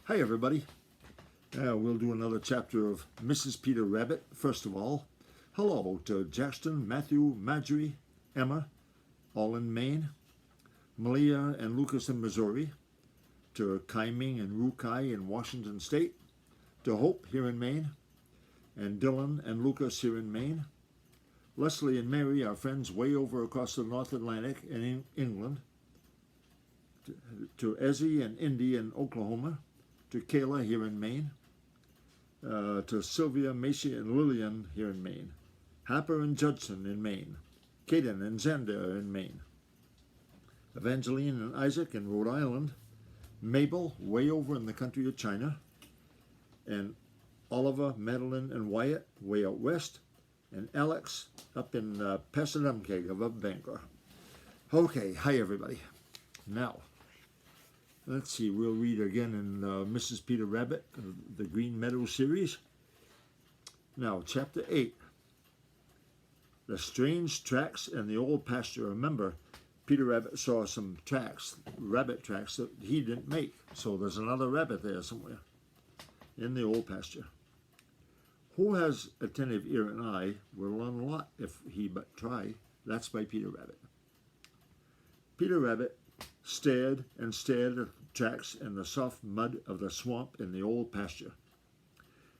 Hi everybody. We'll do another chapter of Mrs. Peter Rabbit. First of all, hello to Jackson, Matthew, Marjorie, Emma, all in Maine, Malia and Lucas in Missouri, to Kaiming and Rukai in Washington State, to Hope here in Maine, and Dylan and Lucas here in Maine, Leslie and Mary, our friends way over across the North Atlantic in England, to Ezzy and Indy in Oklahoma, to Kayla here in Maine, to Sylvia, Macy, and Lillian here in Maine, Happer and Judson in Maine, Caden and Xander in Maine, Evangeline and Isaac in Rhode Island, Mabel way over in the country of China, and Oliver, Madeline, and Wyatt way out west, and Alex up in Passadumkeag of Bangor. Okay, hi everybody. Now, let's see, we'll read again in Mrs. Peter Rabbit, the Green Meadow series. Now, Chapter 8, The Strange Tracks in the Old Pasture. Remember, Peter Rabbit saw some tracks, rabbit tracks, that he didn't make. So there's another rabbit there somewhere in the old pasture. Who has attentive ear and eye will learn a lot if he but try. That's by Peter Rabbit. Peter Rabbit stared and stared at the tracks in the soft mud of the swamp in the old pasture.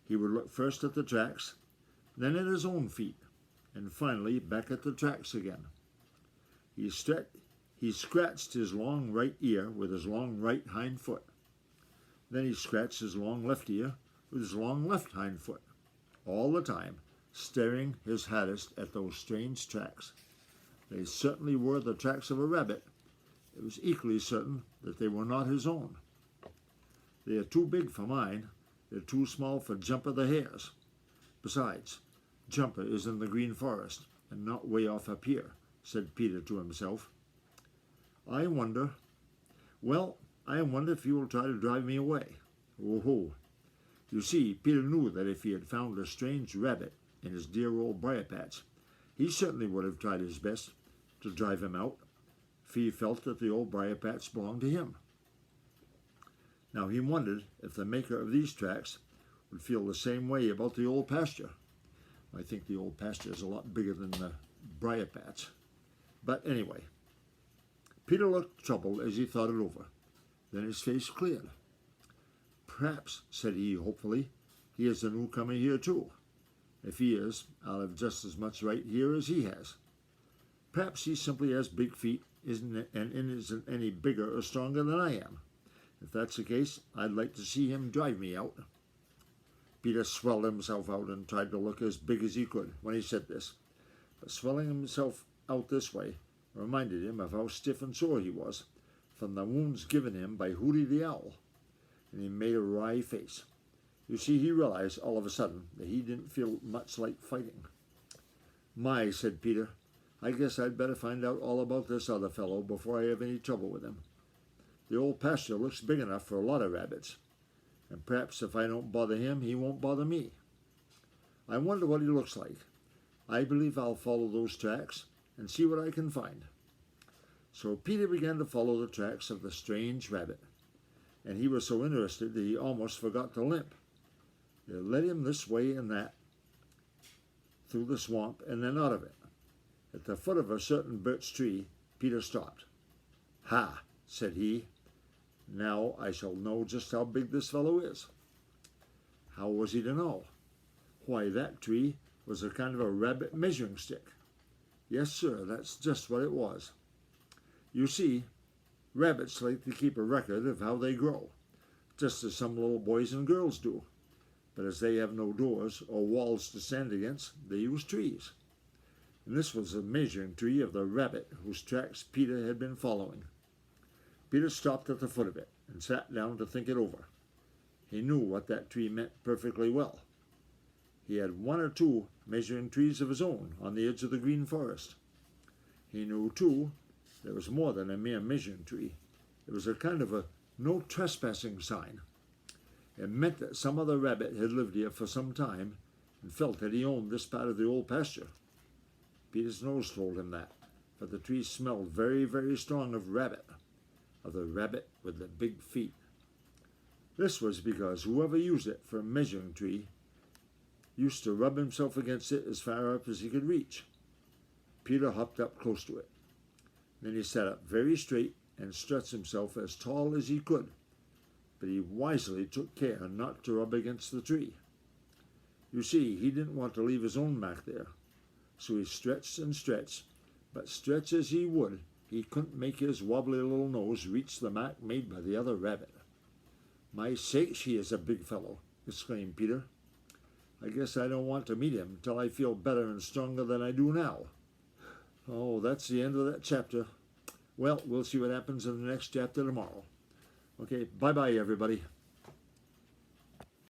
He would look first at the tracks, then at his own feet, and finally back at the tracks again. He scratched his long right ear with his long right hind foot. Then he scratched his long left ear with his long left hind foot, all the time staring his hardest at those strange tracks. They certainly were the tracks of a rabbit. It was equally certain that they were not his own. They are too big for mine. They're too small for Jumper the Hare's. Besides, Jumper is in the Green Forest and not way off up here, said Peter to himself. I wonder if you will try to drive me away. Oh-ho. You see, Peter knew that if he had found a strange rabbit in his dear old briar patch, he certainly would have tried his best to drive him out, if he felt that the old briar patch belonged to him. Now he wondered if the maker of these tracks would feel the same way about the old pasture. I think the old pasture is a lot bigger than the briar patch. But anyway, Peter looked troubled as he thought it over. Then his face cleared. Perhaps, said he hopefully, he is a newcomer here too. If he is, I'll have just as much right here as he has. Perhaps he simply has big feet and isn't any bigger or stronger than I am. If that's the case, I'd like to see him drive me out. Peter swelled himself out and tried to look as big as he could when he said this. But swelling himself out this way reminded him of how stiff and sore he was from the wounds given him by Hooty the Owl, and he made a wry face. You see, he realized all of a sudden that he didn't feel much like fighting. My, said Peter, I guess I'd better find out all about this other fellow before I have any trouble with him. The old pasture looks big enough for a lot of rabbits, and perhaps if I don't bother him, he won't bother me. I wonder what he looks like. I believe I'll follow those tracks and see what I can find. So Peter began to follow the tracks of the strange rabbit, and he was so interested that he almost forgot to limp. They led him this way and that, through the swamp and then out of it. At the foot of a certain birch tree, Peter stopped. Ha, said he. Now I shall know just how big this fellow is. How was he to know? Why, that tree was a kind of a rabbit measuring stick. Yes, sir, that's just what it was. You see, rabbits like to keep a record of how they grow, just as some little boys and girls do. But as they have no doors or walls to stand against, they use trees. And this was the measuring tree of the rabbit whose tracks Peter had been following. Peter stopped at the foot of it and sat down to think it over. He knew what that tree meant perfectly well. He had one or two measuring trees of his own on the edge of the Green Forest. He knew, too, there was more than a mere measuring tree. It was a kind of a no trespassing sign. It meant that some other rabbit had lived here for some time and felt that he owned this part of the old pasture. Peter's nose told him that, for the tree smelled very, very strong of rabbit, of the rabbit with the big feet. This was because whoever used it for a measuring tree used to rub himself against it as far up as he could reach. Peter hopped up close to it. Then he sat up very straight and stretched himself as tall as he could, but he wisely took care not to rub against the tree. You see, he didn't want to leave his own mark there, so he stretched and stretched, but stretch as he would, he couldn't make his wobbly little nose reach the mark made by the other rabbit. "My sakes, he is a big fellow," exclaimed Peter. "I guess I don't want to meet him till I feel better and stronger than I do now." Oh, that's the end of that chapter. Well, we'll see what happens in the next chapter tomorrow. Okay, bye-bye, everybody.